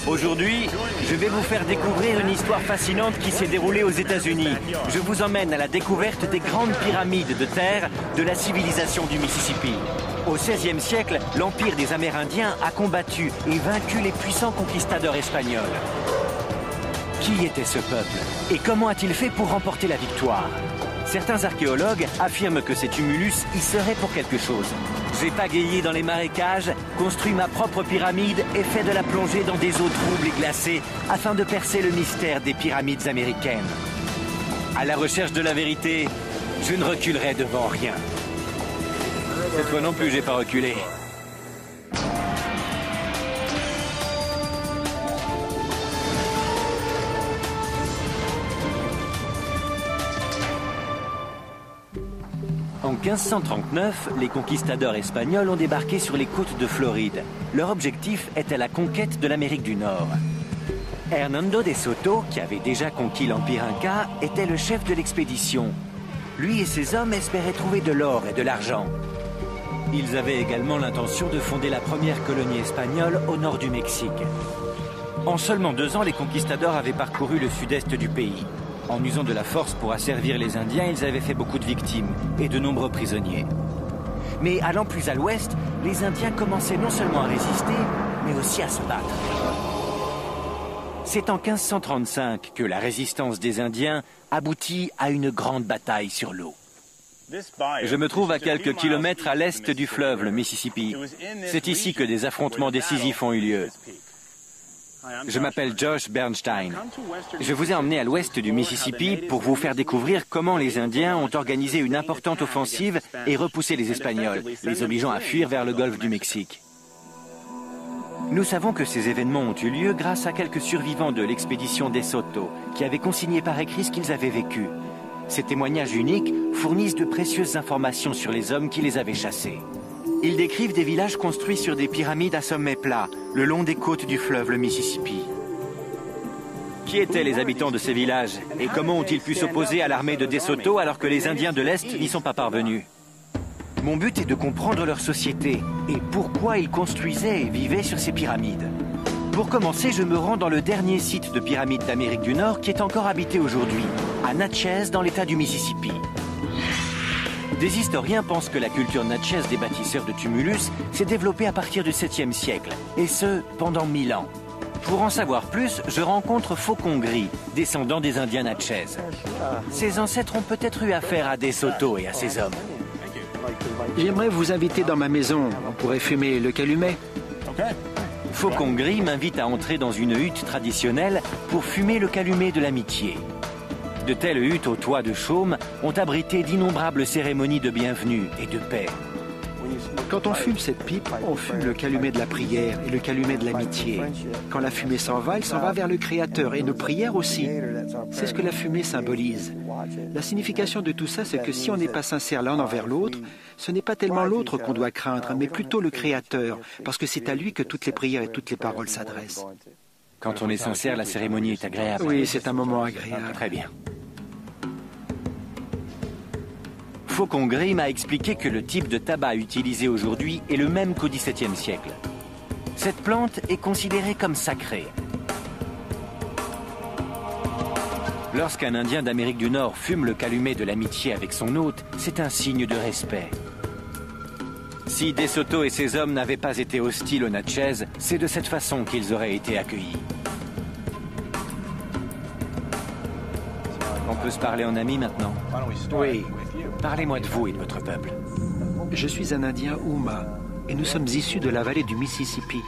Aujourd'hui, je vais vous faire découvrir une histoire fascinante qui s'est déroulée aux États-Unis. Je vous emmène à la découverte des grandes pyramides de terre de la civilisation du Mississippi. Au XVIe siècle, l'Empire des Amérindiens a combattu et vaincu les puissants conquistadors espagnols. Qui était ce peuple et comment a-t-il fait pour remporter la victoire? Certains archéologues affirment que ces tumulus y seraient pour quelque chose. J'ai pagayé dans les marécages, construit ma propre pyramide et fait de la plongée dans des eaux troubles et glacées afin de percer le mystère des pyramides américaines. À la recherche de la vérité, je ne reculerai devant rien. Cette fois non plus, j'ai pas reculé. En 1539, les conquistadors espagnols ont débarqué sur les côtes de Floride. Leur objectif était la conquête de l'Amérique du Nord. Hernando de Soto, qui avait déjà conquis l'Empire Inca, était le chef de l'expédition. Lui et ses hommes espéraient trouver de l'or et de l'argent. Ils avaient également l'intention de fonder la première colonie espagnole au nord du Mexique. En seulement 2 ans, les conquistadors avaient parcouru le sud-est du pays. En usant de la force pour asservir les Indiens, ils avaient fait beaucoup de victimes et de nombreux prisonniers. Mais allant plus à l'ouest, les Indiens commençaient non seulement à résister, mais aussi à se battre. C'est en 1535 que la résistance des Indiens aboutit à une grande bataille sur l'eau. Je me trouve à quelques kilomètres à l'est du fleuve, le Mississippi. C'est ici que des affrontements décisifs ont eu lieu. Je m'appelle Josh Bernstein. Je vous ai emmené à l'ouest du Mississippi pour vous faire découvrir comment les Indiens ont organisé une importante offensive et repoussé les Espagnols, les obligeant à fuir vers le golfe du Mexique. Nous savons que ces événements ont eu lieu grâce à quelques survivants de l'expédition de Soto, qui avaient consigné par écrit ce qu'ils avaient vécu. Ces témoignages uniques fournissent de précieuses informations sur les hommes qui les avaient chassés. Ils décrivent des villages construits sur des pyramides à sommet plat, le long des côtes du fleuve le Mississippi. Qui étaient les habitants de ces villages et comment ont-ils pu s'opposer à l'armée de De Soto alors que les Indiens de l'Est n'y sont pas parvenus? Mon but est de comprendre leur société et pourquoi ils construisaient et vivaient sur ces pyramides. Pour commencer, je me rends dans le dernier site de pyramide d'Amérique du Nord qui est encore habité aujourd'hui, à Natchez, dans l'état du Mississippi. Des historiens pensent que la culture natchez des bâtisseurs de tumulus s'est développée à partir du 7e siècle, et ce, pendant 1000 ans. Pour en savoir plus, je rencontre Faucon Gris, descendant des Indiens natchez. Ses ancêtres ont peut-être eu affaire à De Soto et à ses hommes. J'aimerais vous inviter dans ma maison. On pourrait fumer le calumet. Faucon Gris m'invite à entrer dans une hutte traditionnelle pour fumer le calumet de l'amitié. De telles huttes aux toits de chaume ont abrité d'innombrables cérémonies de bienvenue et de paix. Quand on fume cette pipe, on fume le calumet de la prière et le calumet de l'amitié. Quand la fumée s'en va, elle s'en va vers le Créateur et nos prières aussi. C'est ce que la fumée symbolise. La signification de tout ça, c'est que si on n'est pas sincère l'un envers l'autre, ce n'est pas tellement l'autre qu'on doit craindre, mais plutôt le Créateur, parce que c'est à lui que toutes les prières et toutes les paroles s'adressent. Quand on est sincère, la cérémonie est agréable. Oui, c'est un moment agréable. Très bien. Faucon Gris m'a expliqué que le type de tabac utilisé aujourd'hui est le même qu'au XVIIe siècle. Cette plante est considérée comme sacrée. Lorsqu'un Indien d'Amérique du Nord fume le calumet de l'amitié avec son hôte, c'est un signe de respect. Si De Soto et ses hommes n'avaient pas été hostiles aux Natchez, c'est de cette façon qu'ils auraient été accueillis. On peut se parler en ami maintenant? Oui. Parlez-moi de vous et de votre peuple. Je suis un Indien Houma et nous sommes issus de la vallée du Mississippi.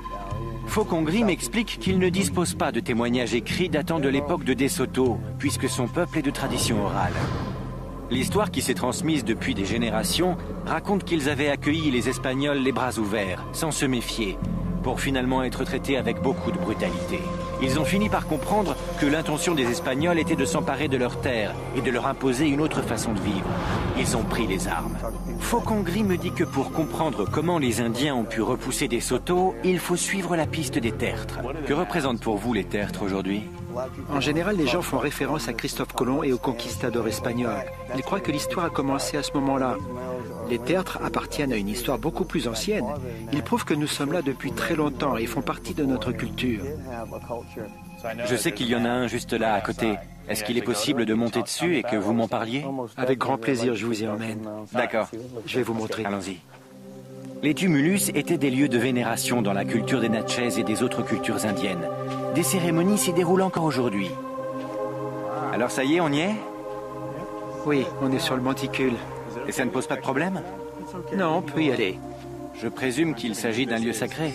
Faucon Gris m'explique qu'il ne dispose pas de témoignages écrits datant de l'époque de De Soto, puisque son peuple est de tradition orale. L'histoire qui s'est transmise depuis des générations raconte qu'ils avaient accueilli les Espagnols les bras ouverts, sans se méfier, pour finalement être traités avec beaucoup de brutalité. Ils ont fini par comprendre que l'intention des Espagnols était de s'emparer de leurs terres et de leur imposer une autre façon de vivre. Ils ont pris les armes. Faucon Gris me dit que pour comprendre comment les Indiens ont pu repousser De Soto, il faut suivre la piste des tertres. Que représentent pour vous les tertres aujourd'hui? En général, les gens font référence à Christophe Colomb et aux conquistadors espagnols. Ils croient que l'histoire a commencé à ce moment-là. Les tertres appartiennent à une histoire beaucoup plus ancienne. Ils prouvent que nous sommes là depuis très longtemps et font partie de notre culture. Je sais qu'il y en a un juste là, à côté. Est-ce qu'il est possible de monter dessus et que vous m'en parliez? Avec grand plaisir, je vous y emmène. D'accord. Je vais vous montrer. Allons-y. Les tumulus étaient des lieux de vénération dans la culture des Natchez et des autres cultures indiennes. Des cérémonies s'y déroulent encore aujourd'hui. Alors ça y est, on y est? Oui, on est sur le monticule. Et ça ne pose pas de problème? Non, on peut y aller. Je présume qu'il s'agit d'un lieu sacré.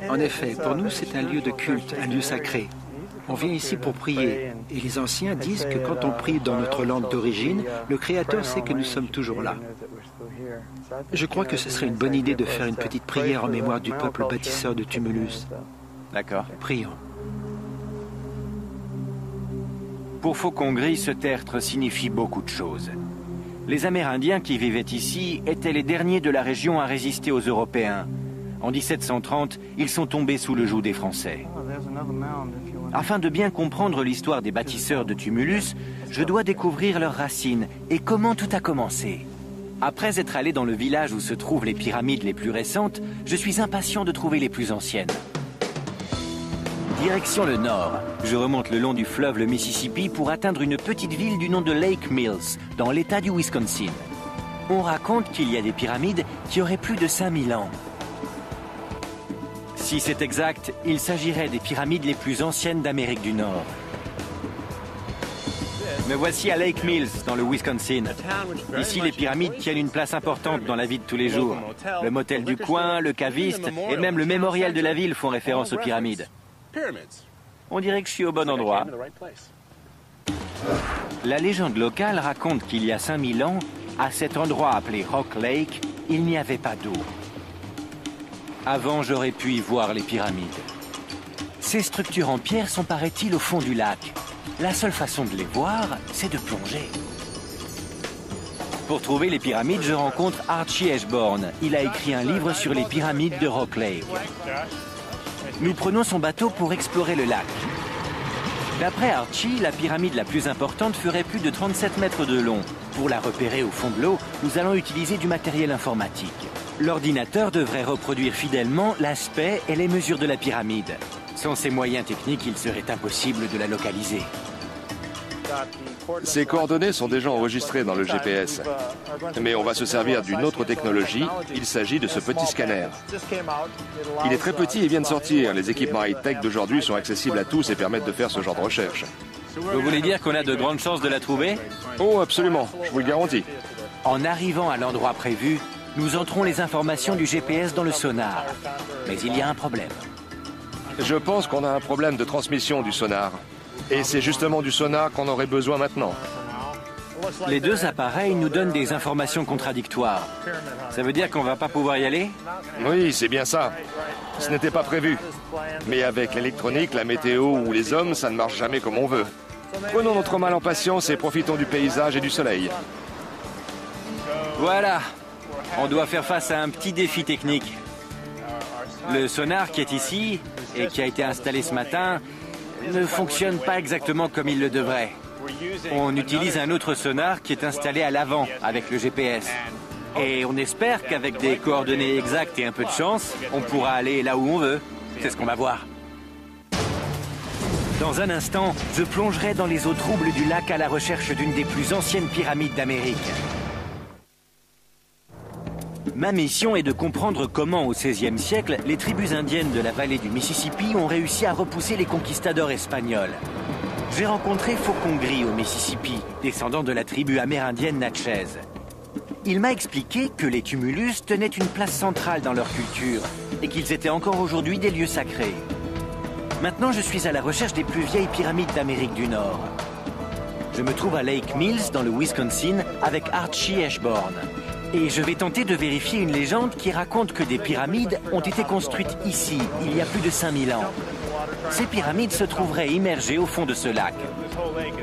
En effet, pour nous, c'est un lieu de culte, un lieu sacré. On vient ici pour prier. Et les anciens disent que quand on prie dans notre langue d'origine, le Créateur sait que nous sommes toujours là. Je crois que ce serait une bonne idée de faire une petite prière en mémoire du peuple bâtisseur de Tumulus. D'accord. Prions. Pour Faucon Gris, ce tertre signifie beaucoup de choses. Les Amérindiens qui vivaient ici étaient les derniers de la région à résister aux Européens. En 1730, ils sont tombés sous le joug des Français. Afin de bien comprendre l'histoire des bâtisseurs de Tumulus, je dois découvrir leurs racines et comment tout a commencé. Après être allé dans le village où se trouvent les pyramides les plus récentes, je suis impatient de trouver les plus anciennes. Direction le nord, je remonte le long du fleuve le Mississippi pour atteindre une petite ville du nom de Lake Mills, dans l'état du Wisconsin. On raconte qu'il y a des pyramides qui auraient plus de 5000 ans. Si c'est exact, il s'agirait des pyramides les plus anciennes d'Amérique du Nord. Me voici à Lake Mills, dans le Wisconsin. Ici, les pyramides tiennent une place importante dans la vie de tous les jours. Le motel du coin, le caviste et même le mémorial de la ville font référence aux pyramides. On dirait que je suis au bon endroit. La légende locale raconte qu'il y a 5000 ans, à cet endroit appelé Rock Lake, il n'y avait pas d'eau. Avant, j'aurais pu y voir les pyramides. Ces structures en pierre sont, paraît-il, au fond du lac. La seule façon de les voir, c'est de plonger. Pour trouver les pyramides, je rencontre Archie Ashbourne. Il a écrit un livre sur les pyramides de Rock Lake. Nous prenons son bateau pour explorer le lac. D'après Archie, la pyramide la plus importante ferait plus de 37 mètres de long. Pour la repérer au fond de l'eau, nous allons utiliser du matériel informatique. L'ordinateur devrait reproduire fidèlement l'aspect et les mesures de la pyramide. Sans ces moyens techniques, il serait impossible de la localiser. Ces coordonnées sont déjà enregistrées dans le GPS. Mais on va se servir d'une autre technologie. Il s'agit de ce petit scanner. Il est très petit et vient de sortir. Les équipements high-tech d'aujourd'hui sont accessibles à tous et permettent de faire ce genre de recherche. Vous voulez dire qu'on a de grandes chances de la trouver? Oh, absolument. Je vous le garantis. En arrivant à l'endroit prévu, nous entrons les informations du GPS dans le sonar. Mais il y a un problème. Je pense qu'on a un problème de transmission du sonar. Et c'est justement du sonar qu'on aurait besoin maintenant. Les deux appareils nous donnent des informations contradictoires. Ça veut dire qu'on va pas pouvoir y aller? Oui, c'est bien ça. Ce n'était pas prévu. Mais avec l'électronique, la météo ou les hommes, ça ne marche jamais comme on veut. Prenons notre mal en patience et profitons du paysage et du soleil. Voilà. On doit faire face à un petit défi technique. Le sonar qui est ici et qui a été installé ce matin ne fonctionne pas exactement comme il le devrait. On utilise un autre sonar qui est installé à l'avant avec le GPS. Et on espère qu'avec des coordonnées exactes et un peu de chance, on pourra aller là où on veut. C'est ce qu'on va voir. Dans un instant, je plongerai dans les eaux troubles du lac à la recherche d'une des plus anciennes pyramides d'Amérique. Ma mission est de comprendre comment, au XVIe siècle, les tribus indiennes de la vallée du Mississippi ont réussi à repousser les conquistadors espagnols. J'ai rencontré Faucon Gris au Mississippi, descendant de la tribu amérindienne Natchez. Il m'a expliqué que les tumulus tenaient une place centrale dans leur culture et qu'ils étaient encore aujourd'hui des lieux sacrés. Maintenant, je suis à la recherche des plus vieilles pyramides d'Amérique du Nord. Je me trouve à Lake Mills, dans le Wisconsin, avec Archie Ashbourne. Et je vais tenter de vérifier une légende qui raconte que des pyramides ont été construites ici, il y a plus de 5000 ans. Ces pyramides se trouveraient immergées au fond de ce lac.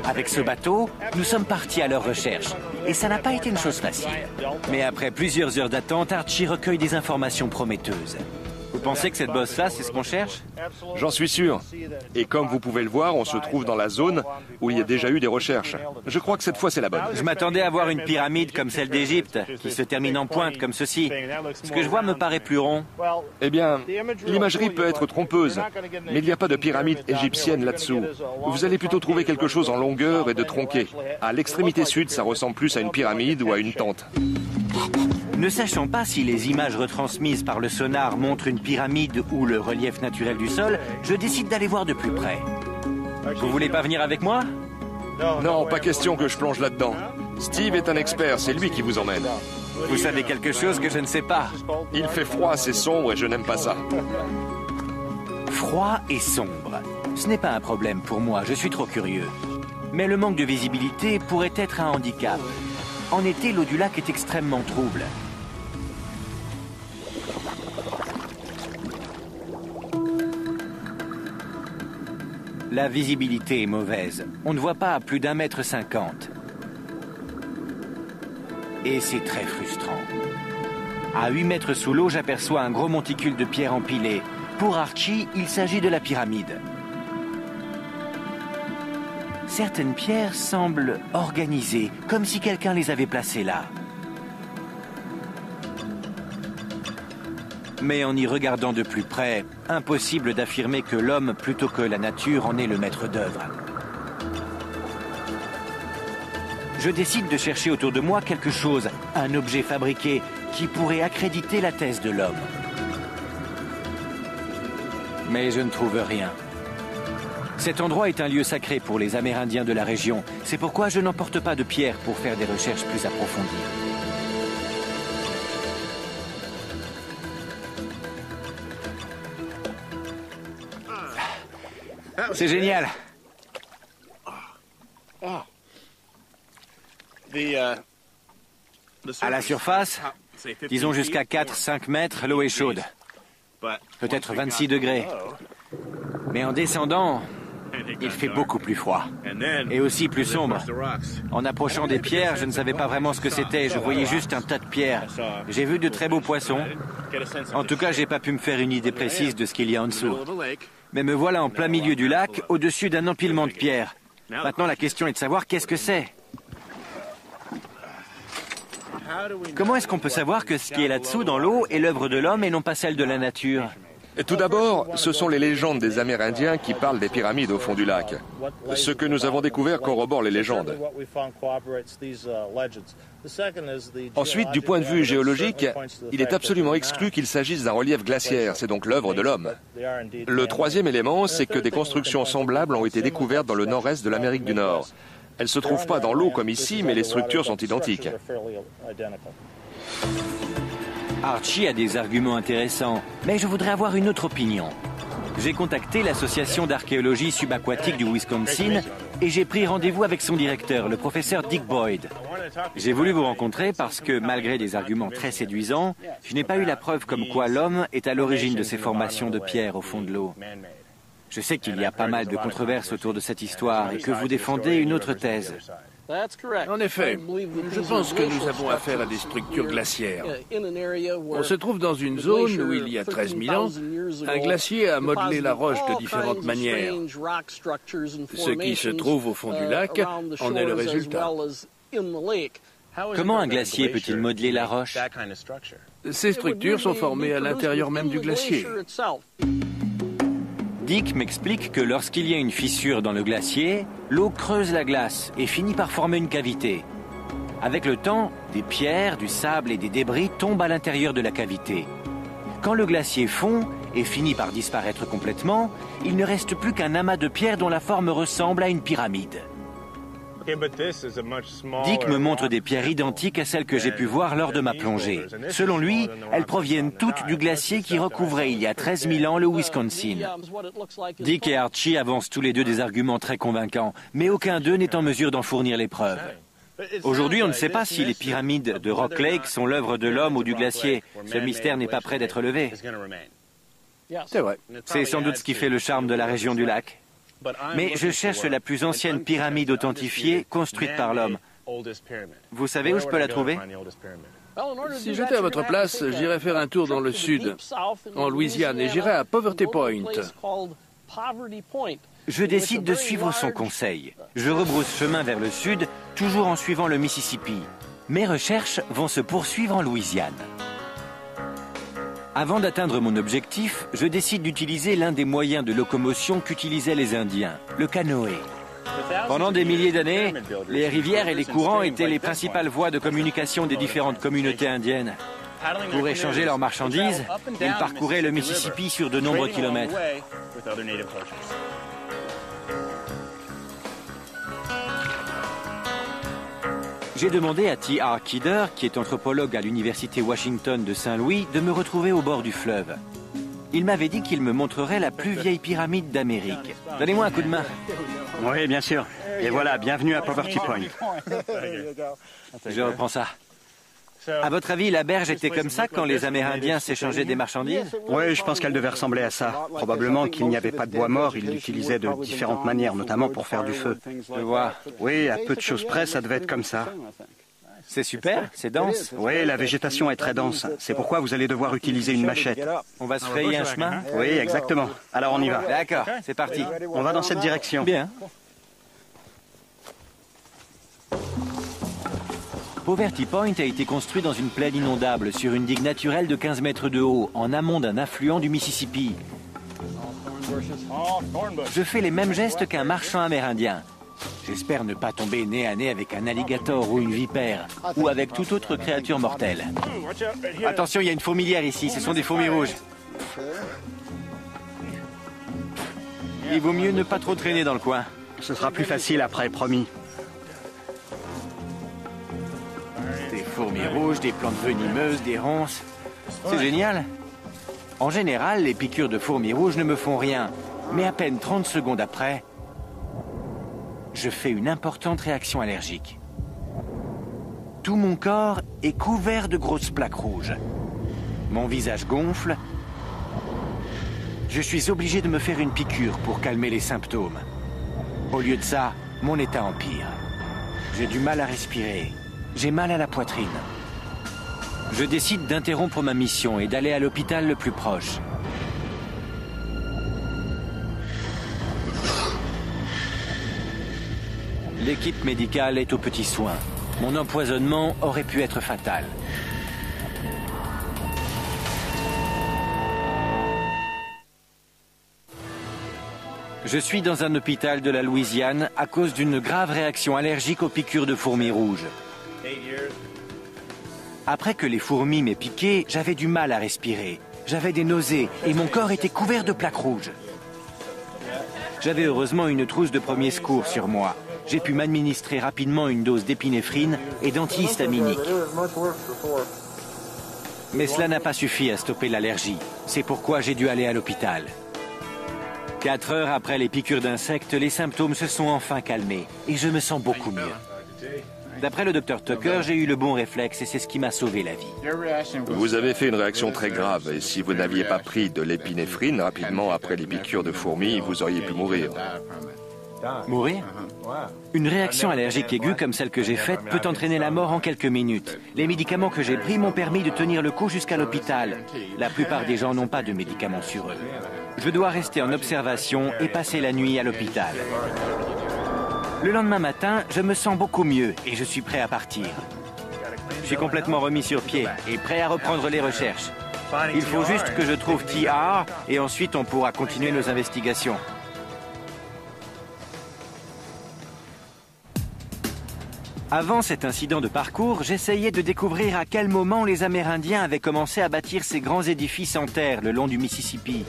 Avec ce bateau, nous sommes partis à leur recherche. Et ça n'a pas été une chose facile. Mais après plusieurs heures d'attente, Archie recueille des informations prometteuses. pensez que cette bosse-là, c'est ce qu'on cherche? J'en suis sûr. Et comme vous pouvez le voir, on se trouve dans la zone où il y a déjà eu des recherches. Je crois que cette fois, c'est la bonne. Je m'attendais à voir une pyramide comme celle d'Égypte, qui se termine en pointe comme ceci. Ce que je vois me paraît plus rond. Eh bien, l'imagerie peut être trompeuse, mais il n'y a pas de pyramide égyptienne là-dessous. Vous allez plutôt trouver quelque chose en longueur et de tronqué. À l'extrémité sud, ça ressemble plus à une pyramide ou à une tente. Ne sachant pas si les images retransmises par le sonar montrent une pyramide ou le relief naturel du sol, je décide d'aller voir de plus près. Vous voulez pas venir avec moi? Non, pas question que je plonge là-dedans. Steve est un expert, c'est lui qui vous emmène. Vous savez quelque chose que je ne sais pas. Il fait froid, c'est sombre et je n'aime pas ça. Froid et sombre. Ce n'est pas un problème pour moi, je suis trop curieux. Mais le manque de visibilité pourrait être un handicap. En été, l'eau du lac est extrêmement trouble. La visibilité est mauvaise. On ne voit pas à plus d'1,50 m. Et c'est très frustrant. À 8 mètres sous l'eau, j'aperçois un gros monticule de pierres empilées. Pour Archie, il s'agit de la pyramide. Certaines pierres semblent organisées, comme si quelqu'un les avait placées là. Mais en y regardant de plus près, impossible d'affirmer que l'homme, plutôt que la nature, en est le maître d'œuvre. Je décide de chercher autour de moi quelque chose, un objet fabriqué, qui pourrait accréditer la thèse de l'homme. Mais je ne trouve rien. Cet endroit est un lieu sacré pour les Amérindiens de la région. C'est pourquoi je n'emporte pas de pierres pour faire des recherches plus approfondies. C'est génial. À la surface, disons jusqu'à 4-5 mètres, l'eau est chaude. Peut-être 26 degrés. Mais en descendant, il fait beaucoup plus froid. Et aussi plus sombre. En approchant des pierres, je ne savais pas vraiment ce que c'était. Je voyais juste un tas de pierres. J'ai vu de très beaux poissons. En tout cas, j'ai pas pu me faire une idée précise de ce qu'il y a en dessous. Mais me voilà en plein milieu du lac, au-dessus d'un empilement de pierres. Maintenant, la question est de savoir qu'est-ce que c'est. Comment est-ce qu'on peut savoir que ce qui est là-dessous, dans l'eau, est l'œuvre de l'homme et non pas celle de la nature? Et tout d'abord, ce sont les légendes des Amérindiens qui parlent des pyramides au fond du lac. Ce que nous avons découvert corrobore les légendes. Ensuite, du point de vue géologique, il est absolument exclu qu'il s'agisse d'un relief glaciaire, c'est donc l'œuvre de l'homme. Le troisième élément, c'est que des constructions semblables ont été découvertes dans le nord-est de l'Amérique du Nord. Elles ne se trouvent pas dans l'eau comme ici, mais les structures sont identiques. Archie a des arguments intéressants, mais je voudrais avoir une autre opinion. J'ai contacté l'association d'archéologie subaquatique du Wisconsin et j'ai pris rendez-vous avec son directeur, le professeur Dick Boyd. J'ai voulu vous rencontrer parce que, malgré des arguments très séduisants, je n'ai pas eu la preuve comme quoi l'homme est à l'origine de ces formations de pierre au fond de l'eau. Je sais qu'il y a pas mal de controverses autour de cette histoire et que vous défendez une autre thèse. En effet, je pense que nous avons affaire à des structures glaciaires. On se trouve dans une zone où, il y a 13 000 ans, un glacier a modelé la roche de différentes manières. Ce qui se trouve au fond du lac en est le résultat. Comment un glacier peut-il modeler la roche? Ces structures sont formées à l'intérieur même du glacier. Dick m'explique que lorsqu'il y a une fissure dans le glacier, l'eau creuse la glace et finit par former une cavité. Avec le temps, des pierres, du sable et des débris tombent à l'intérieur de la cavité. Quand le glacier fond et finit par disparaître complètement, il ne reste plus qu'un amas de pierres dont la forme ressemble à une pyramide. Dick me montre des pierres identiques à celles que j'ai pu voir lors de ma plongée. Selon lui, elles proviennent toutes du glacier qui recouvrait il y a 13 000 ans le Wisconsin. Dick et Archie avancent tous les deux des arguments très convaincants, mais aucun d'eux n'est en mesure d'en fournir les preuves. Aujourd'hui, on ne sait pas si les pyramides de Rock Lake sont l'œuvre de l'homme ou du glacier. Ce mystère n'est pas prêt d'être levé. C'est vrai. C'est sans doute ce qui fait le charme de la région du lac. Mais je cherche la plus ancienne pyramide authentifiée construite par l'homme. Vous savez où je peux la trouver? Si j'étais à votre place, j'irais faire un tour dans le sud, en Louisiane, et j'irais à Poverty Point. Je décide de suivre son conseil. Je rebrousse chemin vers le sud, toujours en suivant le Mississippi. Mes recherches vont se poursuivre en Louisiane. Avant d'atteindre mon objectif, je décide d'utiliser l'un des moyens de locomotion qu'utilisaient les Indiens, le canoë. Pendant des milliers d'années, les rivières et les courants étaient les principales voies de communication des différentes communautés indiennes. Pour échanger leurs marchandises, ils parcouraient le Mississippi sur de nombreux kilomètres. J'ai demandé à T.R. Kidder, qui est anthropologue à l'Université Washington de Saint-Louis, de me retrouver au bord du fleuve. Il m'avait dit qu'il me montrerait la plus vieille pyramide d'Amérique. Donnez-moi un coup de main. Oui, bien sûr. Et voilà, bienvenue à Poverty Point. Je reprends ça. À votre avis, la berge était comme ça quand les Amérindiens s'échangeaient des marchandises? Oui, je pense qu'elle devait ressembler à ça. Probablement qu'il n'y avait pas de bois mort, ils l'utilisaient de différentes manières, notamment pour faire du feu. Je vois. Oui, à peu de choses près, ça devait être comme ça. C'est super, c'est dense. Oui, la végétation est très dense. C'est pourquoi vous allez devoir utiliser une machette. On va se frayer un chemin? Oui, exactement. Alors on y va. D'accord, c'est parti. On va dans cette direction. Bien. Poverty Point a été construit dans une plaine inondable sur une digue naturelle de 15 mètres de haut, en amont d'un affluent du Mississippi. Je fais les mêmes gestes qu'un marchand amérindien. J'espère ne pas tomber nez à nez avec un alligator ou une vipère, ou avec toute autre créature mortelle. Attention, il y a une fourmilière ici, ce sont des fourmis rouges. Il vaut mieux ne pas trop traîner dans le coin. Ce sera plus facile après, promis. Des fourmis rouges, des plantes venimeuses, des ronces. C'est génial. En général, les piqûres de fourmis rouges ne me font rien. Mais à peine 30 secondes après, je fais une importante réaction allergique. Tout mon corps est couvert de grosses plaques rouges. Mon visage gonfle. Je suis obligé de me faire une piqûre pour calmer les symptômes. Au lieu de ça, mon état empire. J'ai du mal à respirer. J'ai mal à la poitrine. Je décide d'interrompre ma mission et d'aller à l'hôpital le plus proche. L'équipe médicale est aux petits soins. Mon empoisonnement aurait pu être fatal. Je suis dans un hôpital de la Louisiane à cause d'une grave réaction allergique aux piqûres de fourmis rouges. Après que les fourmis m'aient piqué, j'avais du mal à respirer. J'avais des nausées et mon corps était couvert de plaques rouges. J'avais heureusement une trousse de premier secours sur moi. J'ai pu m'administrer rapidement une dose d'épinéphrine et d'antihistaminique. Mais cela n'a pas suffi à stopper l'allergie. C'est pourquoi j'ai dû aller à l'hôpital. 4 heures après les piqûres d'insectes, les symptômes se sont enfin calmés et je me sens beaucoup mieux. D'après le docteur Tucker, j'ai eu le bon réflexe et c'est ce qui m'a sauvé la vie. Vous avez fait une réaction très grave et si vous n'aviez pas pris de l'épinéphrine rapidement après les piqûres de fourmis, vous auriez pu mourir. Mourir? Une réaction allergique aiguë comme celle que j'ai faite peut entraîner la mort en quelques minutes. Les médicaments que j'ai pris m'ont permis de tenir le coup jusqu'à l'hôpital. La plupart des gens n'ont pas de médicaments sur eux. Je dois rester en observation et passer la nuit à l'hôpital. Le lendemain matin, je me sens beaucoup mieux et je suis prêt à partir. Je suis complètement remis sur pied et prêt à reprendre les recherches. Il faut juste que je trouve T.R. et ensuite on pourra continuer nos investigations. Avant cet incident de parcours, j'essayais de découvrir à quel moment les Amérindiens avaient commencé à bâtir ces grands édifices en terre le long du Mississippi.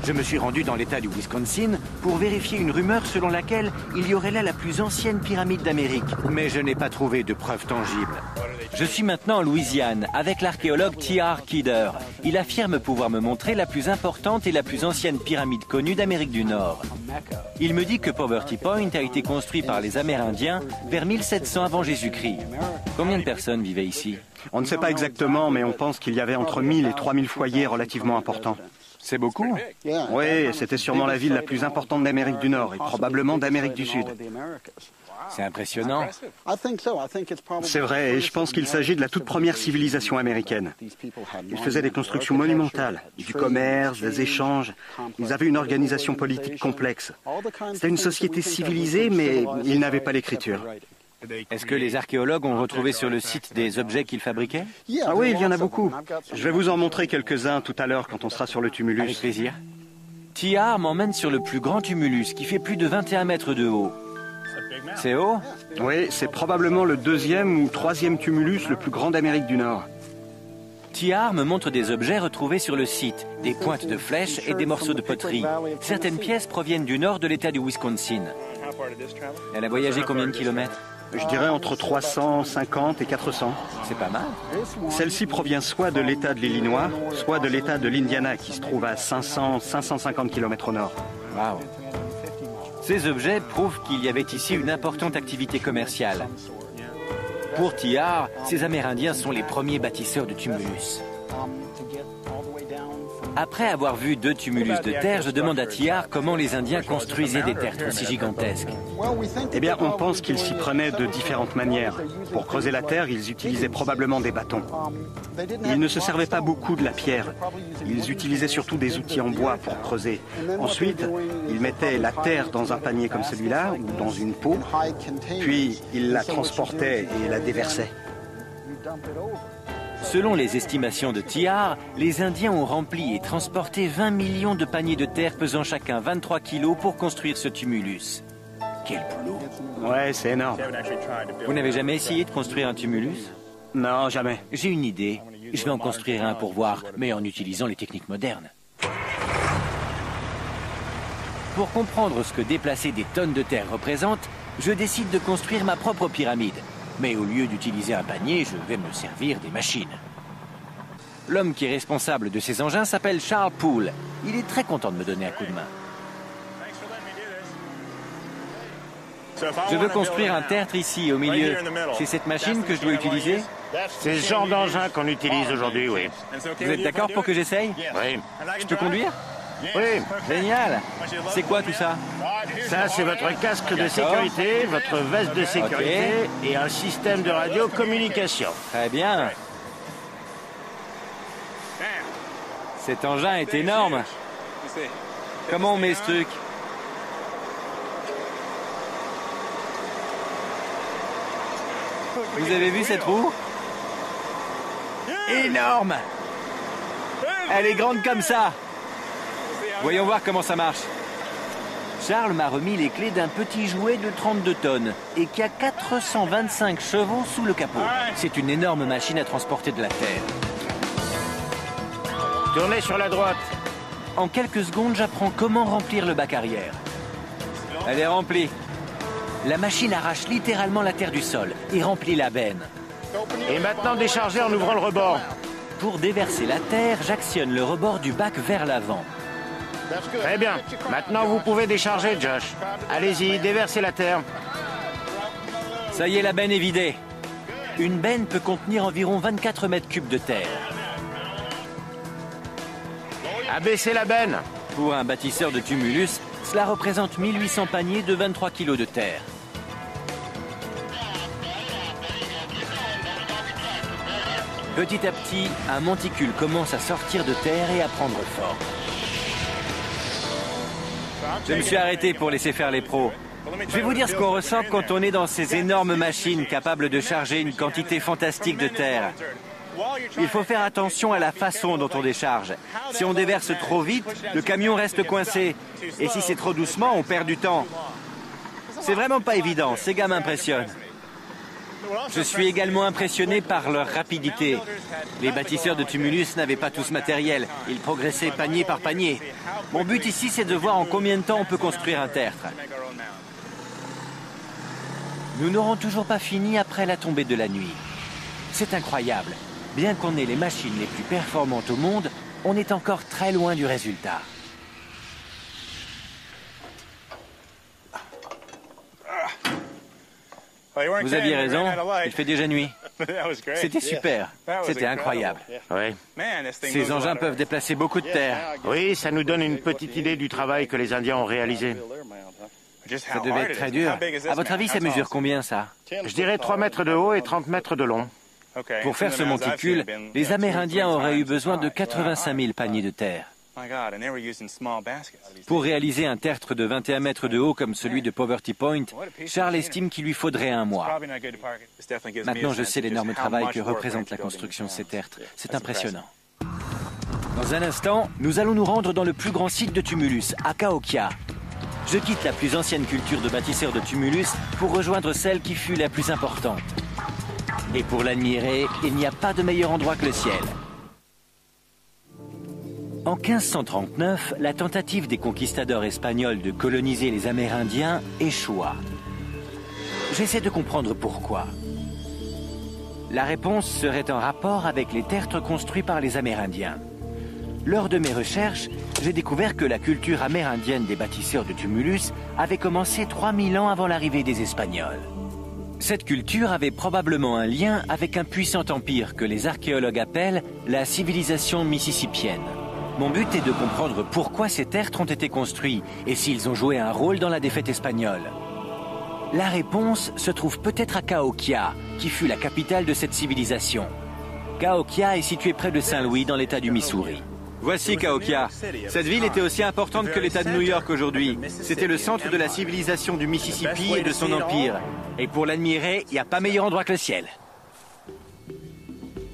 Je me suis rendu dans l'État du Wisconsin pour vérifier une rumeur selon laquelle il y aurait là la plus ancienne pyramide d'Amérique. Mais je n'ai pas trouvé de preuves tangibles. Je suis maintenant en Louisiane avec l'archéologue T.R. Kidder. Il affirme pouvoir me montrer la plus importante et la plus ancienne pyramide connue d'Amérique du Nord. Il me dit que Poverty Point a été construit par les Amérindiens vers 1700 avant Jésus-Christ. Combien de personnes vivaient ici? On ne sait pas exactement, mais on pense qu'il y avait entre 1000 et 3000 foyers relativement importants. C'est beaucoup. Oui, c'était sûrement la ville la plus importante d'Amérique du Nord et probablement d'Amérique du Sud. C'est impressionnant. C'est vrai, et je pense qu'il s'agit de la toute première civilisation américaine. Ils faisaient des constructions monumentales, du commerce, des échanges. Ils avaient une organisation politique complexe. C'était une société civilisée, mais ils n'avaient pas l'écriture. Est-ce que les archéologues ont retrouvé sur le site des objets qu'ils fabriquaient? Ah oui, il y en a beaucoup. Je vais vous en montrer quelques-uns tout à l'heure quand on sera sur le tumulus. Avec plaisir. Tiar m'emmène sur le plus grand tumulus qui fait plus de 21 mètres de haut. C'est haut? Oui, c'est probablement le 2e ou 3e tumulus le plus grand d'Amérique du Nord. Tiar me montre des objets retrouvés sur le site, des pointes de flèches et des morceaux de poterie. Certaines pièces proviennent du nord de l'État du Wisconsin. Elle a voyagé combien de kilomètres? Je dirais entre 350 et 400. C'est pas mal. Celle-ci provient soit de l'État de l'Illinois, soit de l'État de l'Indiana, qui se trouve à 550 km au nord. Waouh. Ces objets prouvent qu'il y avait ici une importante activité commerciale. Pour Tiar, ces Amérindiens sont les premiers bâtisseurs de tumulus. Après avoir vu 2 tumulus de terre, je demande à Tiar comment les Indiens construisaient des tertres aussi gigantesques. Eh bien, on pense qu'ils s'y prenaient de différentes manières. Pour creuser la terre, ils utilisaient probablement des bâtons. Ils ne se servaient pas beaucoup de la pierre. Ils utilisaient surtout des outils en bois pour creuser. Ensuite, ils mettaient la terre dans un panier comme celui-là, ou dans une peau, puis ils la transportaient et la déversaient. Selon les estimations de Tiar, les Indiens ont rempli et transporté 20 millions de paniers de terre pesant chacun 23 kilos pour construire ce tumulus. Quel boulot! Ouais, c'est énorme. Vous n'avez jamais essayé de construire un tumulus? Non, jamais. J'ai une idée. Je vais en construire un pour voir, mais en utilisant les techniques modernes. Pour comprendre ce que déplacer des tonnes de terre représente, je décide de construire ma propre pyramide. Mais au lieu d'utiliser un panier, je vais me servir des machines. L'homme qui est responsable de ces engins s'appelle Charles Poole. Il est très content de me donner un coup de main. Je veux construire un tertre ici, au milieu. C'est cette machine que je dois utiliser? C'est ce genre d'engin qu'on utilise aujourd'hui, oui. Vous êtes d'accord pour que j'essaye? Oui. Je peux conduire? Oui. Génial! C'est quoi tout ça? Ça, c'est votre casque de sécurité, votre veste de sécurité et un système de radiocommunication. Très bien. Cet engin est énorme. Comment on met ce truc? Vous avez vu cette roue? Énorme! Elle est grande comme ça. Voyons voir comment ça marche. Charles m'a remis les clés d'un petit jouet de 32 tonnes et qui a 425 chevaux sous le capot. C'est une énorme machine à transporter de la terre. Tournez sur la droite. En quelques secondes, j'apprends comment remplir le bac arrière. Elle est remplie. La machine arrache littéralement la terre du sol et remplit la benne. Et maintenant déchargez en ouvrant le rebord. Pour déverser la terre, j'actionne le rebord du bac vers l'avant. Très bien. Maintenant, vous pouvez décharger, Josh. Allez-y, déversez la terre. Ça y est, la benne est vidée. Une benne peut contenir environ 24 mètres cubes de terre. Abaissez la benne. Pour un bâtisseur de tumulus, cela représente 1800 paniers de 23 kilos de terre. Petit à petit, un monticule commence à sortir de terre et à prendre forme. Je me suis arrêté pour laisser faire les pros. Je vais vous dire ce qu'on ressent quand on est dans ces énormes machines capables de charger une quantité fantastique de terre. Il faut faire attention à la façon dont on décharge. Si on déverse trop vite, le camion reste coincé. Et si c'est trop doucement, on perd du temps. C'est vraiment pas évident, ces gars m'impressionnent. Je suis également impressionné par leur rapidité. Les bâtisseurs de tumulus n'avaient pas tout ce matériel. Ils progressaient panier par panier. Mon but ici, c'est de voir en combien de temps on peut construire un tertre. Nous n'aurons toujours pas fini après la tombée de la nuit. C'est incroyable. Bien qu'on ait les machines les plus performantes au monde, on est encore très loin du résultat. Vous aviez raison, il fait déjà nuit. C'était super. C'était incroyable. Oui. Ces engins peuvent déplacer beaucoup de terre. Oui, ça nous donne une petite idée du travail que les Indiens ont réalisé. Ça devait être très dur. À votre avis, ça mesure combien, ça? Je dirais 3 mètres de haut et 30 mètres de long. Pour faire ce monticule, les Amérindiens auraient eu besoin de 85 000 paniers de terre. Pour réaliser un tertre de 21 mètres de haut comme celui de Poverty Point, Charles estime qu'il lui faudrait un mois. Maintenant, je sais l'énorme travail que représente la construction de ces tertres. C'est impressionnant. Dans un instant, nous allons nous rendre dans le plus grand site de tumulus, à Cahokia. Je quitte la plus ancienne culture de bâtisseurs de tumulus pour rejoindre celle qui fut la plus importante. Et pour l'admirer, il n'y a pas de meilleur endroit que le ciel. En 1539, la tentative des conquistadors espagnols de coloniser les Amérindiens échoua. J'essaie de comprendre pourquoi. La réponse serait en rapport avec les tertres construits par les Amérindiens. Lors de mes recherches, j'ai découvert que la culture amérindienne des bâtisseurs de tumulus avait commencé 3000 ans avant l'arrivée des Espagnols. Cette culture avait probablement un lien avec un puissant empire que les archéologues appellent la civilisation mississippienne. Mon but est de comprendre pourquoi ces tertres ont été construits et s'ils ont joué un rôle dans la défaite espagnole. La réponse se trouve peut-être à Cahokia, qui fut la capitale de cette civilisation. Cahokia est située près de Saint-Louis dans l'État du Missouri. Voici Cahokia. Cette ville était aussi importante que l'État de New York aujourd'hui. C'était le centre de la civilisation du Mississippi et de son empire. Et pour l'admirer, il n'y a pas meilleur endroit que le ciel.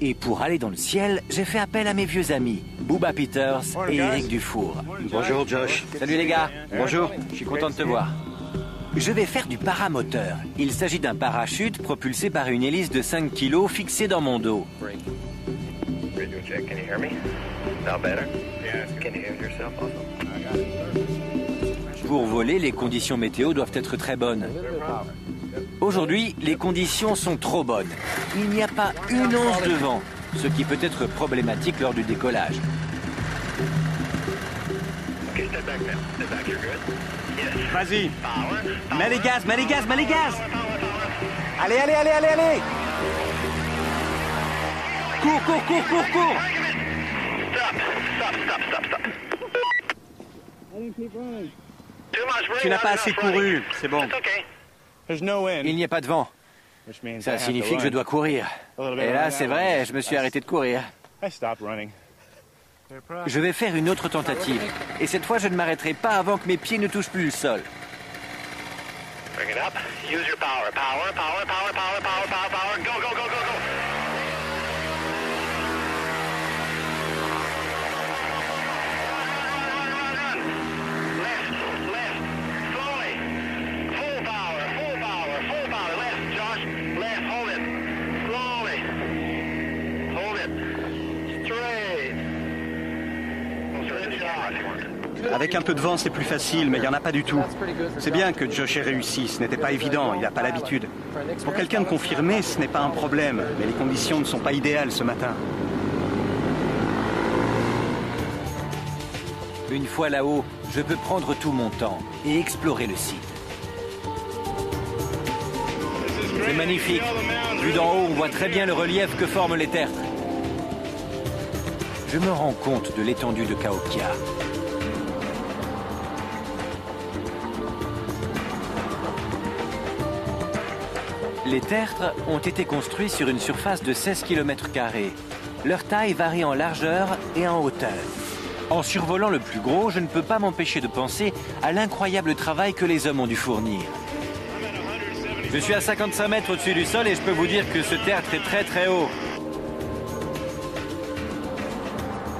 Et pour aller dans le ciel, j'ai fait appel à mes vieux amis, Bubba Peters et Eric Dufour. Bonjour Josh. Salut les gars. Bonjour. Je suis content de te voir. Je vais faire du paramoteur. Il s'agit d'un parachute propulsé par une hélice de 5 kg fixée dans mon dos. Pour voler, les conditions météo doivent être très bonnes. Aujourd'hui, les conditions sont trop bonnes. Il n'y a pas une once de vent, ce qui peut être problématique lors du décollage. Vas-y. Mets les gaz, mets les gaz, mets les gaz. Allez, allez, allez, allez, allez. Cours, cours, cours, cours, cours. Tu n'as pas assez couru, c'est bon. Il n'y a pas de vent. Ça signifie que je dois courir. Et là, c'est vrai, je me suis arrêté de courir. Je vais faire une autre tentative. Et cette fois, je ne m'arrêterai pas avant que mes pieds ne touchent plus le sol. Avec un peu de vent, c'est plus facile, mais il n'y en a pas du tout. C'est bien que Josh ait réussi, ce n'était pas évident, il n'a pas l'habitude. Pour quelqu'un de confirmé, ce n'est pas un problème, mais les conditions ne sont pas idéales ce matin. Une fois là-haut, je peux prendre tout mon temps et explorer le site. C'est magnifique. Vu d'en haut, on voit très bien le relief que forment les tertres. Je me rends compte de l'étendue de Cahokia. Les tertres ont été construits sur une surface de 16 km². Leur taille varie en largeur et en hauteur. En survolant le plus gros, je ne peux pas m'empêcher de penser à l'incroyable travail que les hommes ont dû fournir. Je suis à 55 mètres au-dessus du sol et je peux vous dire que ce tertre est très très haut.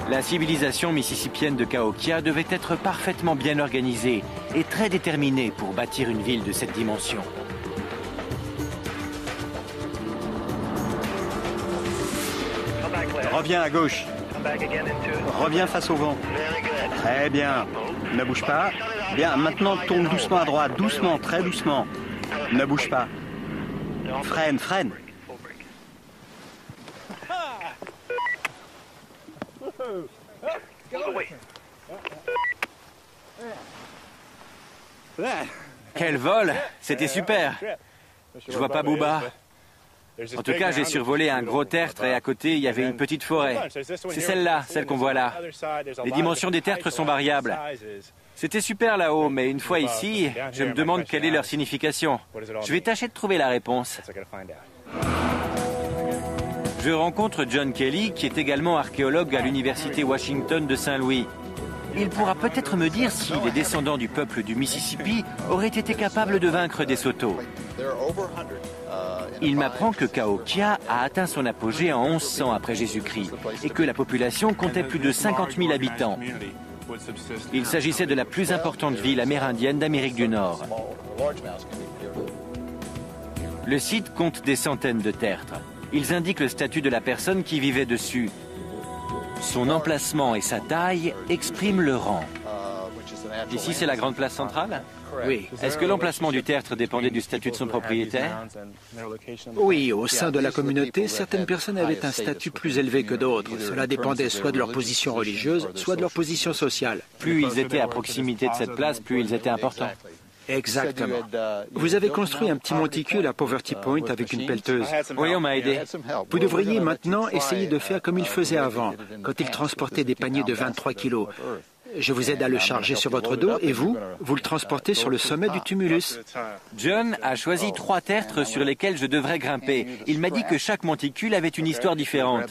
La civilisation mississippienne de Cahokia devait être parfaitement bien organisée et très déterminée pour bâtir une ville de cette dimension. Reviens à gauche. Reviens face au vent. Très bien. Ne bouge pas. Bien, maintenant tourne doucement à droite. Doucement, très doucement. Ne bouge pas. Freine, freine. Quel vol! C'était super! Je vois pas Bubba. En tout cas, j'ai survolé un gros tertre et à côté, il y avait une petite forêt. C'est celle-là, celle qu'on voit là. Les dimensions des tertres sont variables. C'était super là-haut, mais une fois ici, je me demande quelle est leur signification. Je vais tâcher de trouver la réponse. Je rencontre John Kelly, qui est également archéologue à l'Université Washington de Saint-Louis. Il pourra peut-être me dire si les descendants du peuple du Mississippi auraient été capables de vaincre des Sotos. Il m'apprend que Cahokia a atteint son apogée en 1100 après Jésus-Christ et que la population comptait plus de 50 000 habitants. Il s'agissait de la plus importante ville amérindienne d'Amérique du Nord. Le site compte des centaines de tertres. Ils indiquent le statut de la personne qui vivait dessus. Son emplacement et sa taille expriment le rang. Ici, c'est la grande place centrale? Oui. Est-ce que l'emplacement du tertre dépendait du statut de son propriétaire? Oui, au sein de la communauté, certaines personnes avaient un statut plus élevé que d'autres. Cela dépendait soit de leur position religieuse, soit de leur position sociale. Plus ils étaient à proximité de cette place, plus ils étaient importants. Exactement. Vous avez construit un petit monticule à Poverty Point avec une pelleteuse. Oui, on m'a aidé. Vous devriez maintenant essayer de faire comme il faisait avant, quand il transportait des paniers de 23 kilos. Je vous aide à le charger sur votre dos et vous le transportez sur le sommet du tumulus. John a choisi 3 tertres sur lesquels je devrais grimper. Il m'a dit que chaque monticule avait une histoire différente.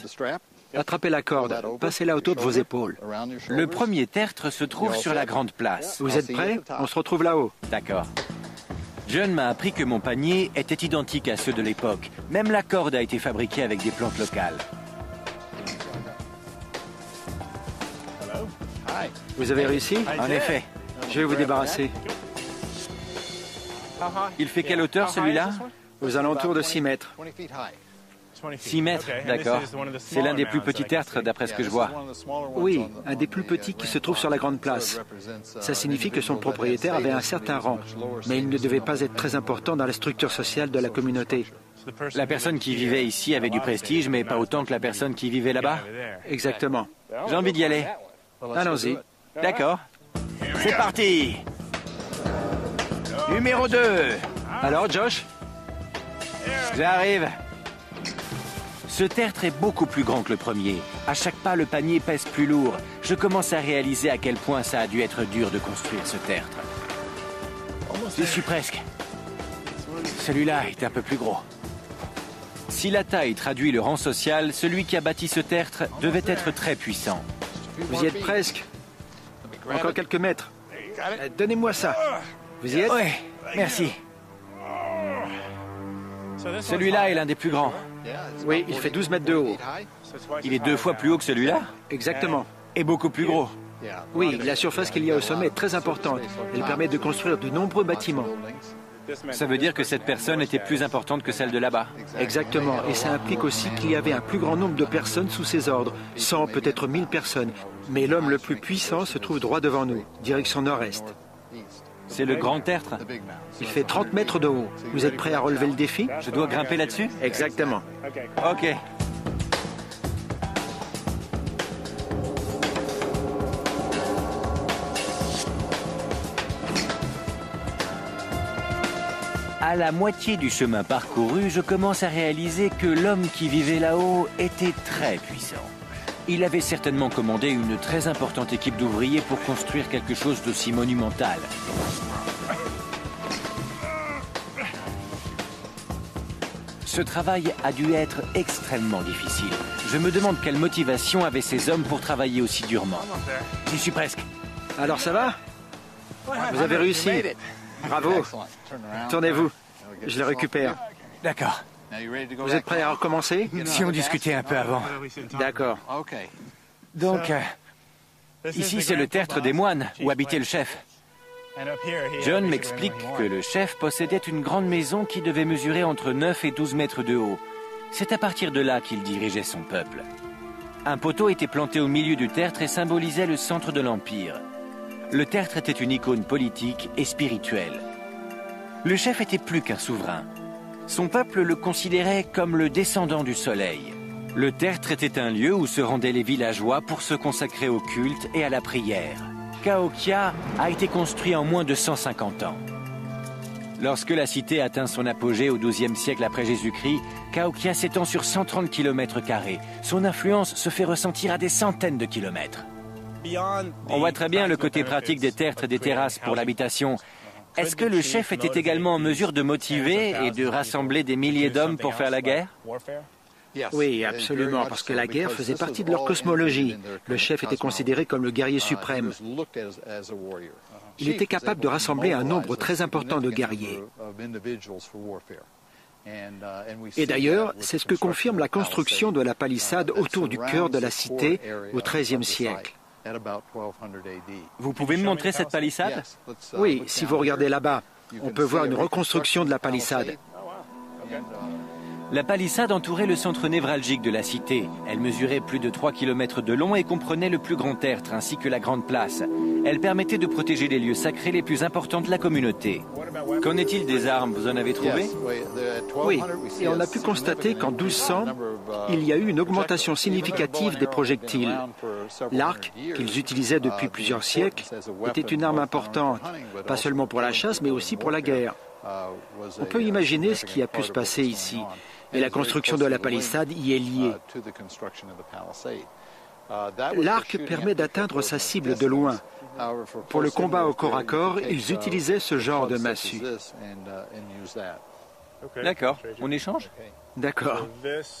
Attrapez la corde, passez-la autour de vos épaules. Le premier tertre se trouve sur la grande place. Vous êtes prêts? On se retrouve là-haut. D'accord. John m'a appris que mon panier était identique à ceux de l'époque. Même la corde a été fabriquée avec des plantes locales. Vous avez réussi? En effet. Je vais vous débarrasser. Il fait quelle hauteur celui-là? Aux alentours de 6 mètres. 6 mètres, d'accord. C'est l'un des plus petits tertres d'après ce que je vois. Oui, un des plus petits qui se trouve sur la grande place. Ça signifie que son propriétaire avait un certain rang, mais il ne devait pas être très important dans la structure sociale de la communauté. La personne qui vivait ici avait du prestige, mais pas autant que la personne qui vivait là-bas? Exactement. J'ai envie d'y aller. Allons-y. D'accord. C'est parti. Numéro 2. Alors, Josh? J'arrive. Ce tertre est beaucoup plus grand que le premier. À chaque pas, le panier pèse plus lourd. Je commence à réaliser à quel point ça a dû être dur de construire ce tertre. J'y suis presque. Celui-là est un peu plus gros. Si la taille traduit le rang social, celui qui a bâti ce tertre devait être très puissant. Vous y êtes presque. Encore quelques mètres. Donnez-moi ça. Vous y êtes? Oui, merci. Celui-là est l'un des plus grands. Oui, il fait 12 mètres de haut. Il est 2 fois plus haut que celui-là? Exactement. Et beaucoup plus gros. Oui, la surface qu'il y a au sommet est très importante. Elle permet de construire de nombreux bâtiments. Ça veut dire que cette personne était plus importante que celle de là-bas? Exactement. Et ça implique aussi qu'il y avait un plus grand nombre de personnes sous ses ordres. 100, peut-être 1000 personnes. Mais l'homme le plus puissant se trouve droit devant nous, direction nord-est. C'est le grand tertre? Il fait 30 mètres de haut. Vous êtes prêt à relever le défi? Je dois grimper là-dessus? Exactement. Ok. À la moitié du chemin parcouru, je commence à réaliser que l'homme qui vivait là-haut était très puissant. Il avait certainement commandé une très importante équipe d'ouvriers pour construire quelque chose d'aussi monumental. Ce travail a dû être extrêmement difficile. Je me demande quelle motivation avaient ces hommes pour travailler aussi durement. J'y suis presque. Alors ça va? Vous avez réussi. Bravo. Tournez-vous. Je le récupère. D'accord. Vous êtes prêts à recommencer? Si on discutait un peu avant. D'accord. Donc, ici c'est le tertre des moines, où habitait le chef. John m'explique que le chef possédait une grande maison qui devait mesurer entre 9 et 12 mètres de haut. C'est à partir de là qu'il dirigeait son peuple. Un poteau était planté au milieu du tertre et symbolisait le centre de l'Empire. Le tertre était une icône politique et spirituelle. Le chef était plus qu'un souverain. Son peuple le considérait comme le descendant du soleil. Le tertre était un lieu où se rendaient les villageois pour se consacrer au culte et à la prière. Cahokia a été construit en moins de 150 ans. Lorsque la cité atteint son apogée au XIIe siècle après Jésus-Christ, Cahokia s'étend sur 130 km². Son influence se fait ressentir à des centaines de kilomètres. On voit très bien le côté pratique des tertres et des terrasses pour l'habitation. Est-ce que le chef était également en mesure de motiver et de rassembler des milliers d'hommes pour faire la guerre? Oui, absolument, parce que la guerre faisait partie de leur cosmologie. Le chef était considéré comme le guerrier suprême. Il était capable de rassembler un nombre très important de guerriers. Et d'ailleurs, c'est ce que confirme la construction de la palissade autour du cœur de la cité au XIIIe siècle. Vous pouvez me montrer cette palissade? Oui, si vous regardez là-bas, on peut voir une reconstruction de la palissade. La palissade entourait le centre névralgique de la cité. Elle mesurait plus de 3 km de long et comprenait le plus grand tertre ainsi que la grande place. Elle permettait de protéger les lieux sacrés les plus importants de la communauté. Qu'en est-il des armes? Vous en avez trouvé? Oui, et on a pu constater qu'en 1200, il y a eu une augmentation significative des projectiles. L'arc, qu'ils utilisaient depuis plusieurs siècles, était une arme importante, pas seulement pour la chasse, mais aussi pour la guerre. On peut imaginer ce qui a pu se passer ici. Et la construction de la palissade y est liée. L'arc permet d'atteindre sa cible de loin. Pour le combat au corps à corps, ils utilisaient ce genre de massue. D'accord, on échange? D'accord.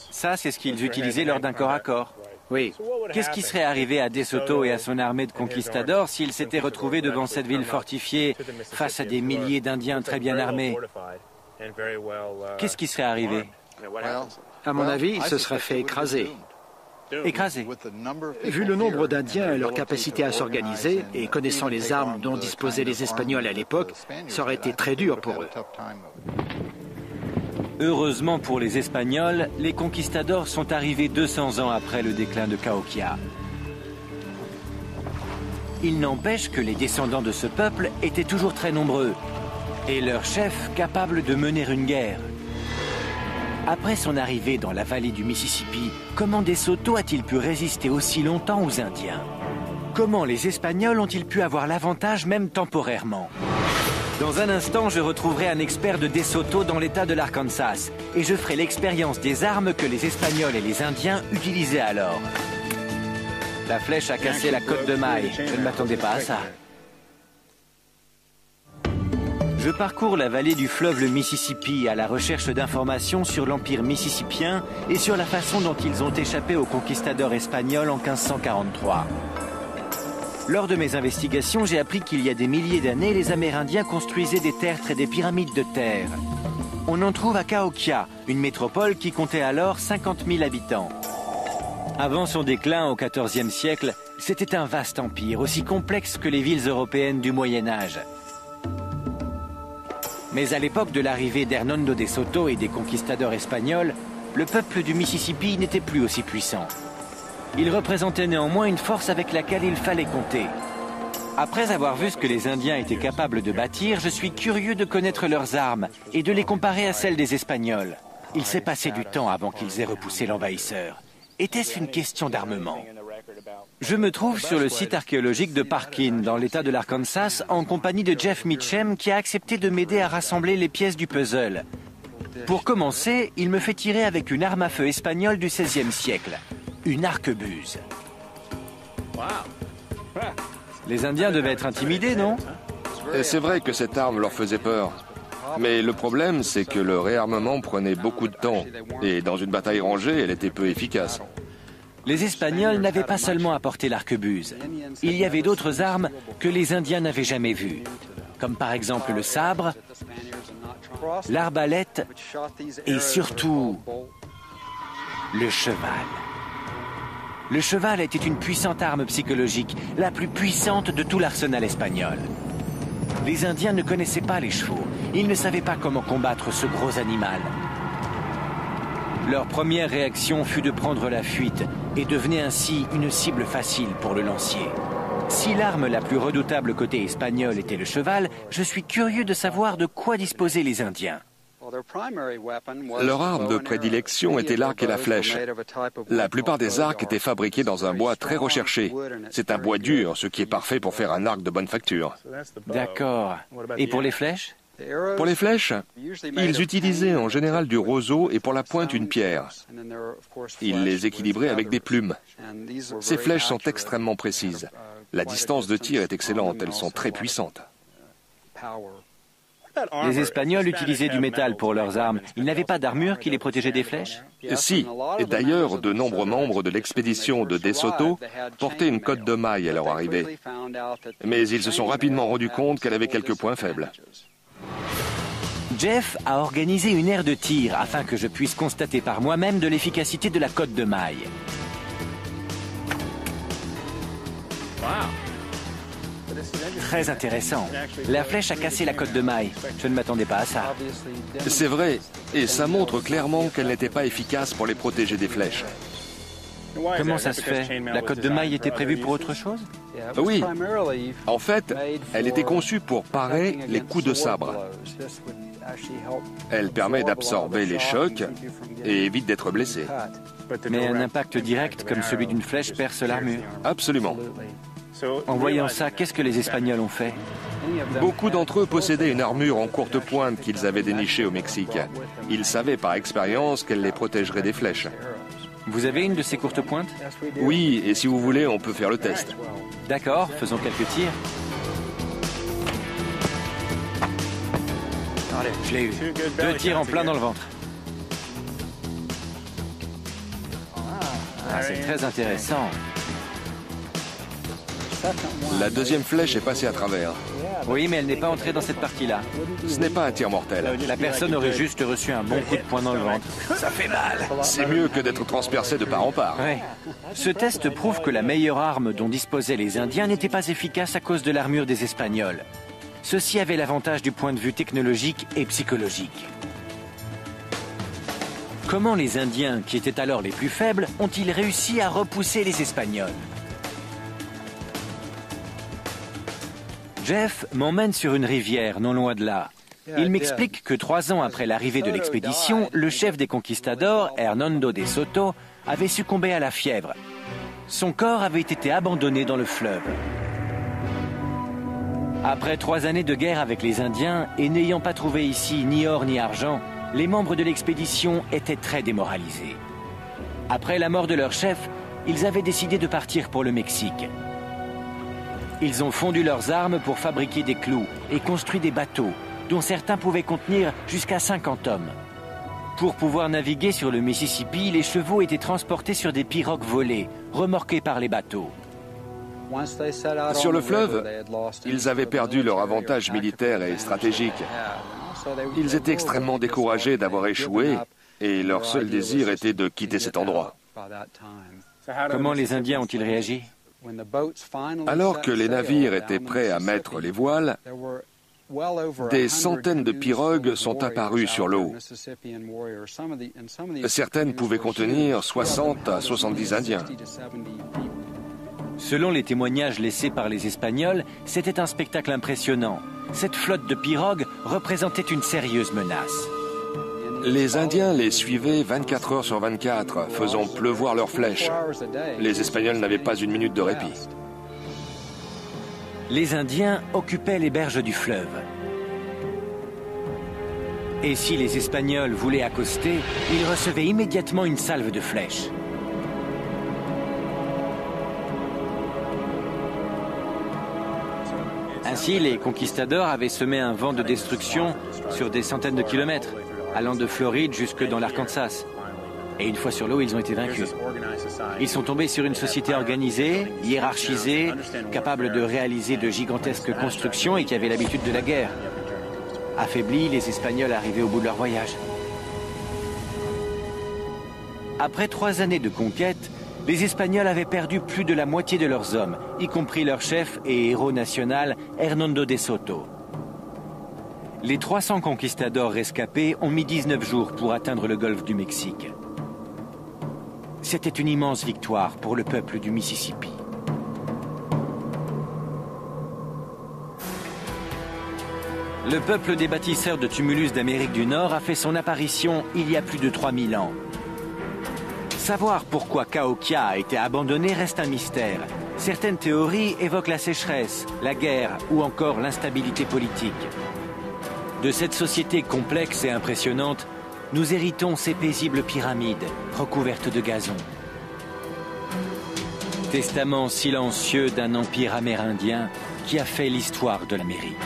Ça, c'est ce qu'ils utilisaient lors d'un corps à corps. Oui. Qu'est-ce qui serait arrivé à De Soto et à son armée de conquistadors s'ils s'étaient retrouvés devant cette ville fortifiée face à des milliers d'Indiens très bien armés? Qu'est-ce qui serait arrivé? À mon avis, il se serait fait écraser. Écrasé. Vu le nombre d'Indiens et leur capacité à s'organiser, et connaissant les armes dont disposaient les Espagnols à l'époque, ça aurait été très dur pour eux. Heureusement pour les Espagnols, les conquistadors sont arrivés 200 ans après le déclin de Cahokia. Il n'empêche que les descendants de ce peuple étaient toujours très nombreux, et leur chef capable de mener une guerre. Après son arrivée dans la vallée du Mississippi, comment De Soto a-t-il pu résister aussi longtemps aux Indiens? Comment les Espagnols ont-ils pu avoir l'avantage même temporairement? Dans un instant, je retrouverai un expert de De Soto dans l'état de l'Arkansas et je ferai l'expérience des armes que les Espagnols et les Indiens utilisaient alors. La flèche a cassé la côte de maille. Je ne m'attendais pas à ça. Je parcours la vallée du fleuve le Mississippi à la recherche d'informations sur l'empire mississippien et sur la façon dont ils ont échappé aux conquistadors espagnols en 1543. Lors de mes investigations, j'ai appris qu'il y a des milliers d'années, les Amérindiens construisaient des tertres et des pyramides de terre. On en trouve à Cahokia, une métropole qui comptait alors 50 000 habitants. Avant son déclin au XIVe siècle, c'était un vaste empire, aussi complexe que les villes européennes du Moyen-Âge. Mais à l'époque de l'arrivée d'Hernando de Soto et des conquistadors espagnols, le peuple du Mississippi n'était plus aussi puissant. Il représentait néanmoins une force avec laquelle il fallait compter. Après avoir vu ce que les Indiens étaient capables de bâtir, je suis curieux de connaître leurs armes et de les comparer à celles des Espagnols. Il s'est passé du temps avant qu'ils aient repoussé l'envahisseur. Était-ce une question d'armement? Je me trouve sur le site archéologique de Parkin, dans l'état de l'Arkansas, en compagnie de Jeff Mitchem, qui a accepté de m'aider à rassembler les pièces du puzzle. Pour commencer, il me fait tirer avec une arme à feu espagnole du XVIe siècle, une arquebuse. Les Indiens devaient être intimidés, non? Et c'est vrai que cette arme leur faisait peur. Mais le problème, c'est que le réarmement prenait beaucoup de temps. Et dans une bataille rangée, elle était peu efficace. Les Espagnols n'avaient pas seulement apporté l'arquebuse. Il y avait d'autres armes que les Indiens n'avaient jamais vues, comme par exemple le sabre, l'arbalète et surtout le cheval. Le cheval était une puissante arme psychologique, la plus puissante de tout l'arsenal espagnol. Les Indiens ne connaissaient pas les chevaux. Ils ne savaient pas comment combattre ce gros animal. Leur première réaction fut de prendre la fuite et devenait ainsi une cible facile pour le lancier. Si l'arme la plus redoutable côté espagnol était le cheval, je suis curieux de savoir de quoi disposaient les Indiens. Leur arme de prédilection était l'arc et la flèche. La plupart des arcs étaient fabriqués dans un bois très recherché. C'est un bois dur, ce qui est parfait pour faire un arc de bonne facture. D'accord. Et pour les flèches? Pour les flèches, ils utilisaient en général du roseau et pour la pointe une pierre. Ils les équilibraient avec des plumes. Ces flèches sont extrêmement précises. La distance de tir est excellente, elles sont très puissantes. Les Espagnols utilisaient du métal pour leurs armes. Ils n'avaient pas d'armure qui les protégeait des flèches? Si, et d'ailleurs, de nombreux membres de l'expédition de De Soto portaient une cotte de maille à leur arrivée. Mais ils se sont rapidement rendus compte qu'elle avait quelques points faibles. Jeff a organisé une aire de tir afin que je puisse constater par moi-même de l'efficacité de la cotte de maille. Très intéressant. La flèche a cassé la cotte de maille. Je ne m'attendais pas à ça. C'est vrai, et ça montre clairement qu'elle n'était pas efficace pour les protéger des flèches. Comment ça se fait? La cotte de maille était prévue pour autre chose? Oui. En fait, elle était conçue pour parer les coups de sabre. Elle permet d'absorber les chocs et évite d'être blessé. Mais un impact direct comme celui d'une flèche perce l'armure. Absolument. En voyant ça, qu'est-ce que les Espagnols ont fait? Beaucoup d'entre eux possédaient une armure en courte pointe qu'ils avaient dénichée au Mexique. Ils savaient par expérience qu'elle les protégerait des flèches. Vous avez une de ces courtes pointes? Oui, et si vous voulez, on peut faire le test. D'accord, faisons quelques tirs. Je l'ai eu. 2 tirs en plein dans le ventre. Ah, c'est très intéressant. La deuxième flèche est passée à travers. Oui, mais elle n'est pas entrée dans cette partie-là. Ce n'est pas un tir mortel. La personne aurait juste reçu un bon coup de poing dans le ventre. Ça fait mal. C'est mieux que d'être transpercé de part en part. Oui. Ce test prouve que la meilleure arme dont disposaient les Indiens n'était pas efficace à cause de l'armure des Espagnols. Ceci avait l'avantage du point de vue technologique et psychologique. Comment les Indiens, qui étaient alors les plus faibles, ont-ils réussi à repousser les Espagnols? Jeff m'emmène sur une rivière, non loin de là. Il m'explique que 3 ans après l'arrivée de l'expédition, le chef des conquistadors, Hernando de Soto, avait succombé à la fièvre. Son corps avait été abandonné dans le fleuve. Après 3 années de guerre avec les Indiens, et n'ayant pas trouvé ici ni or ni argent, les membres de l'expédition étaient très démoralisés. Après la mort de leur chef, ils avaient décidé de partir pour le Mexique. Ils ont fondu leurs armes pour fabriquer des clous et construit des bateaux, dont certains pouvaient contenir jusqu'à 50 hommes. Pour pouvoir naviguer sur le Mississippi, les chevaux étaient transportés sur des pirogues volées, remorquées par les bateaux. Sur le fleuve, ils avaient perdu leur avantage militaire et stratégique. Ils étaient extrêmement découragés d'avoir échoué et leur seul désir était de quitter cet endroit. Comment les Indiens ont-ils réagi? Alors que les navires étaient prêts à mettre les voiles, des centaines de pirogues sont apparues sur l'eau. Certaines pouvaient contenir 60 à 70 Indiens. Selon les témoignages laissés par les Espagnols, c'était un spectacle impressionnant. Cette flotte de pirogues représentait une sérieuse menace. Les Indiens les suivaient 24 heures sur 24, faisant pleuvoir leurs flèches. Les Espagnols n'avaient pas une minute de répit. Les Indiens occupaient les berges du fleuve. Et si les Espagnols voulaient accoster, ils recevaient immédiatement une salve de flèches. Ainsi, les conquistadors avaient semé un vent de destruction sur des centaines de kilomètres, allant de Floride jusque dans l'Arkansas. Et une fois sur l'eau, ils ont été vaincus. Ils sont tombés sur une société organisée, hiérarchisée, capable de réaliser de gigantesques constructions et qui avait l'habitude de la guerre. Affaiblis, les Espagnols arrivaient au bout de leur voyage. Après 3 années de conquête, les Espagnols avaient perdu plus de la moitié de leurs hommes, y compris leur chef et héros national, Hernando de Soto. Les 300 conquistadors rescapés ont mis 19 jours pour atteindre le golfe du Mexique. C'était une immense victoire pour le peuple du Mississippi. Le peuple des bâtisseurs de tumulus d'Amérique du Nord a fait son apparition il y a plus de 3000 ans. Savoir pourquoi Cahokia a été abandonné reste un mystère. Certaines théories évoquent la sécheresse, la guerre ou encore l'instabilité politique. De cette société complexe et impressionnante, nous héritons ces paisibles pyramides recouvertes de gazon. Testament silencieux d'un empire amérindien qui a fait l'histoire de l'Amérique.